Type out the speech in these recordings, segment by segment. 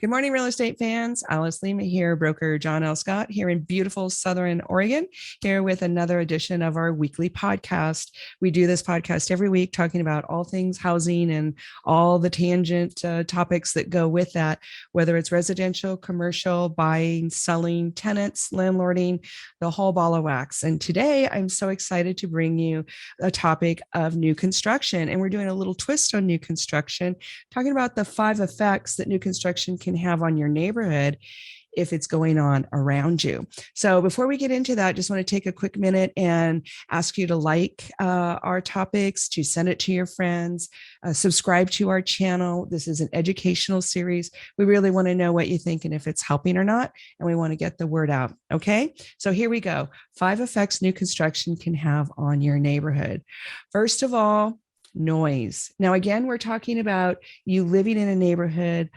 Good morning, real estate fans. Alice Lema here, broker John L. Scott here in beautiful Southern Oregon, here with another edition of our weekly podcast. We do this podcast every week talking about all things housing and all the tangent topics that go with that, whether it's residential, commercial, buying, selling, tenants, landlording, the whole ball of wax. And today I'm so excited to bring you a topic of new construction. And we're doing a little twist on new construction, talking about the 5 effects that new construction can have on your neighborhood if it's going on around you. So before we get into that, just want to take a quick minute and ask you to like our topics, to send it to your friends, subscribe to our channel. This is an educational series. We really want to know what you think and if it's helping or not, and we want to get the word out. Okay, so here we go. 5 effects new construction can have on your neighborhood. First of all, noise. Now, again, we're talking about you living in a neighborhood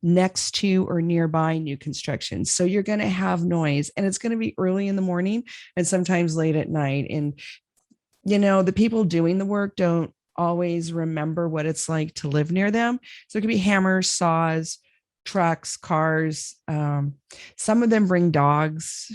next to or nearby new construction. So you're going to have noise, and it's going to be early in the morning and sometimes late at night. And, the people doing the work don't always remember what it's like to live near them. So it could be hammers, saws, trucks, cars. Some of them bring dogs,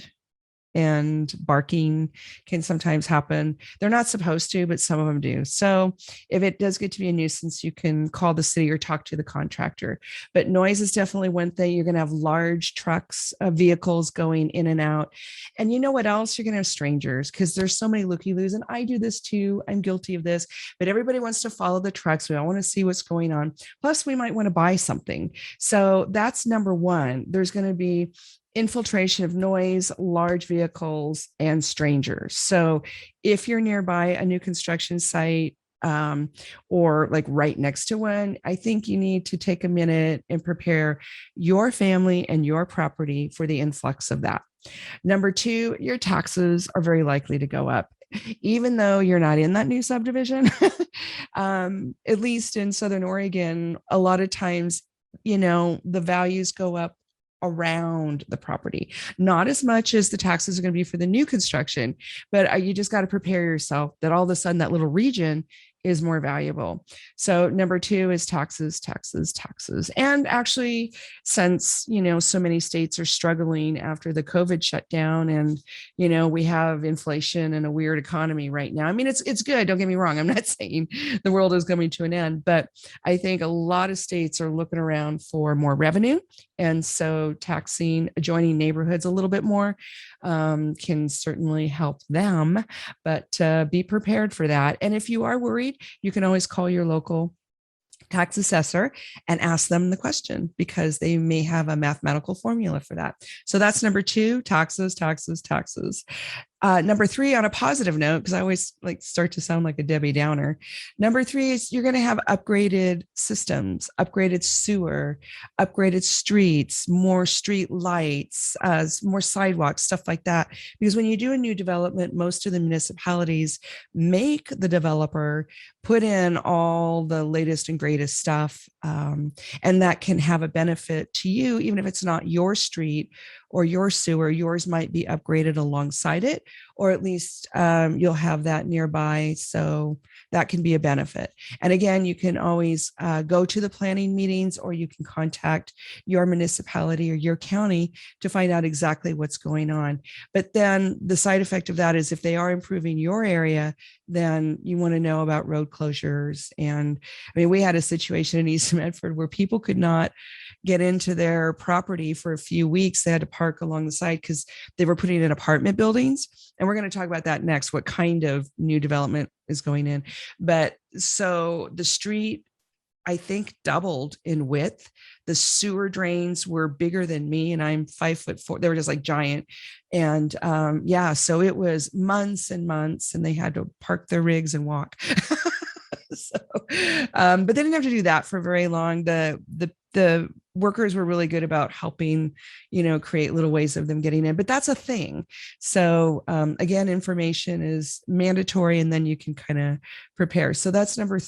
and barking can sometimes happen. They're not supposed to, but some of them do. So if it does get to be a nuisance, you can call the city or talk to the contractor. But noise is definitely one thing. You're going to have large trucks, vehicles going in and out. And you know what else? You're going to have strangers, because there's so many looky-loos. And I do this too. I'm guilty of this. But everybody wants to follow the trucks. We all want to see what's going on. Plus, we might want to buy something. So that's number one. There's going to be infiltration of noise, large vehicles, and strangers. So if you're nearby a new construction site, or like right next to one, I think you need to take a minute and prepare your family and your property for the influx of that. Number two, your taxes are very likely to go up. Even though you're not in that new subdivision, at least in Southern Oregon, a lot of times, the values go up around the property, not as much as the taxes are going to be for the new construction, but you just got to prepare yourself that all of a sudden that little region is more valuable. So number two is taxes, taxes, taxes. And actually, since, so many states are struggling after the COVID shutdown, and, we have inflation and a weird economy right now. I mean, it's good. Don't get me wrong. I'm not saying the world is coming to an end, but I think a lot of states are looking around for more revenue. And so taxing adjoining neighborhoods a little bit more can certainly help them, but be prepared for that. And if you are worried, you can always call your local tax assessor and ask them the question, because they may have a mathematical formula for that. So that's number two, taxes, taxes, taxes. Number three, on a positive note, because I always start to sound like a Debbie Downer. Number three is you're going to have upgraded systems, upgraded sewer, upgraded streets, more street lights, more sidewalks, stuff like that. Because when you do a new development, most of the municipalities make the developer put in all the latest and greatest stuff. And that can have a benefit to you, even if it's not your street or your sewer. Yours might be upgraded alongside it, or at least you'll have that nearby. So that can be a benefit. And again, you can always go to the planning meetings, or you can contact your municipality or your county to find out exactly what's going on. But then the side effect of that is, if they are improving your area, then you want to know about road closures. And I mean, we had a situation in East Medford where people could not get into their property for a few weeks. They had to park along the side because they were putting in apartment buildings. And we're going to talk about that next, what kind of new development is going in. But so the street, I think, doubled in width. The sewer drains were bigger than me, and I'm 5'4". They were just like giant. And so it was months and months, and they had to park their rigs and walk. So, but they didn't have to do that for very long. The workers were really good about helping, create little ways of them getting in, but that's a thing. So again, information is mandatory, and then you can kind of prepare. So that's number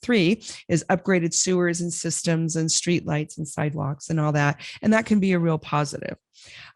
three, is upgraded sewers and systems and street lights and sidewalks and all that. And that can be a real positive.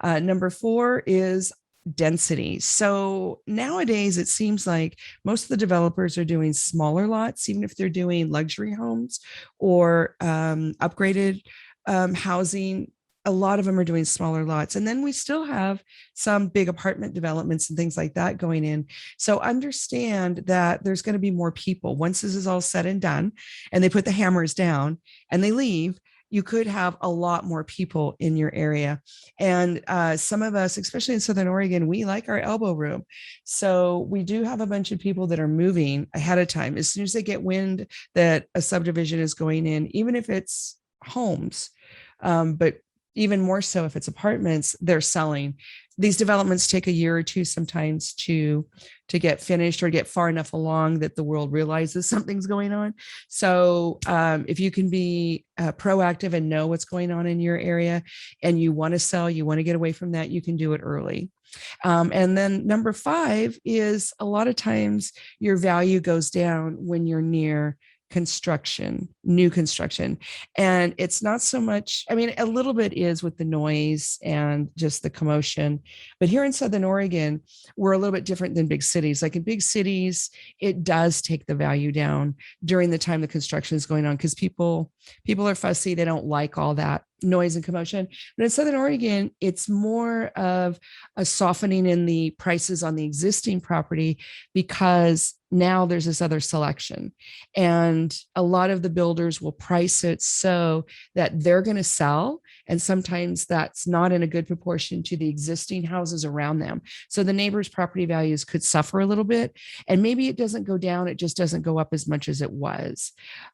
Number four is density. So nowadays, it seems like most of the developers are doing smaller lots, even if they're doing luxury homes or upgraded housing. A lot of them are doing smaller lots. And then we still have some big apartment developments and things like that going in. So understand that there's going to be more people once this is all said and done and they put the hammers down and they leave. You could have a lot more people in your area. And some of us, especially in Southern Oregon, we like our elbow room. So we do have a bunch of people that are moving ahead of time. As soon as they get wind that a subdivision is going in, even if it's homes, but even more so if it's apartments, they're selling. These developments take a year or two sometimes to get finished or get far enough along that the world realizes something's going on. So if you can be proactive and know what's going on in your area and you want to sell, you want to get away from that, you can do it early. And then number 5 is a lot of times your value goes down when you're near new construction. And it's not so much, I mean, a little bit is with the noise and just the commotion. But here in Southern Oregon, we're a little bit different than big cities. Like in big cities, it does take the value down during the time the construction is going on because people are fussy. They don't like all that noise and commotion. But in Southern Oregon, it's more of a softening in the prices on the existing property because now there's this other selection. And a lot of the builders will price it so that they're going to sell. And sometimes that's not in a good proportion to the existing houses around them. So the neighbors' property values could suffer a little bit. And maybe it doesn't go down, it just doesn't go up as much as it was.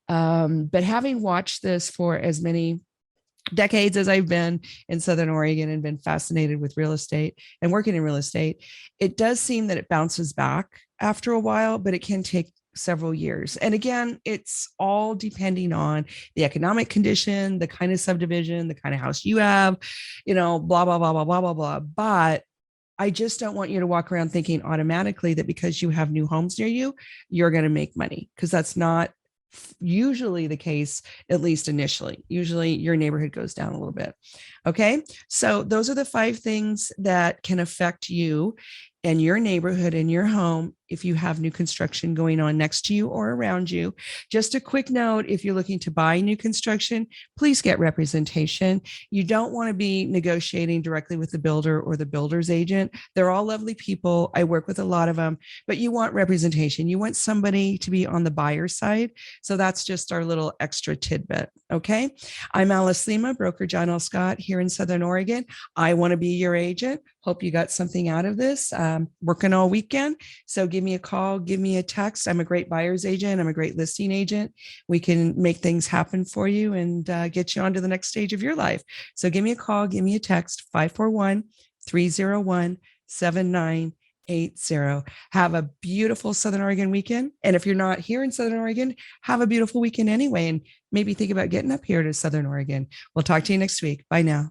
But having watched this for as many decades as I've been in Southern Oregon and been fascinated with real estate and working in real estate, it does seem that it bounces back after a while, but it can take several years. And again, it's all depending on the economic condition, the kind of subdivision, the kind of house you have, blah, blah, blah, blah, blah, blah, blah. But I just don't want you to walk around thinking automatically that because you have new homes near you, you're going to make money, because that's not usually the case, at least initially. Usually your neighborhood goes down a little bit. Okay. So those are the 5 things that can affect you and your neighborhood and your home if you have new construction going on next to you or around you. Just a quick note, if you're looking to buy new construction, please get representation. You don't want to be negotiating directly with the builder or the builder's agent. They're all lovely people. I work with a lot of them, but you want representation. You want somebody to be on the buyer side. So that's just our little extra tidbit. Okay. I'm Alice Lema, broker John L. Scott here in Southern Oregon. I want to be your agent. Hope you got something out of this. Working all weekend. So give me a call, give me a text. I'm a great buyer's agent. I'm a great listing agent. We can make things happen for you and get you on to the next stage of your life. So give me a call, give me a text, 541-301-7980. Have a beautiful Southern Oregon weekend. And if you're not here in Southern Oregon, have a beautiful weekend anyway. And maybe think about getting up here to Southern Oregon. We'll talk to you next week. Bye now.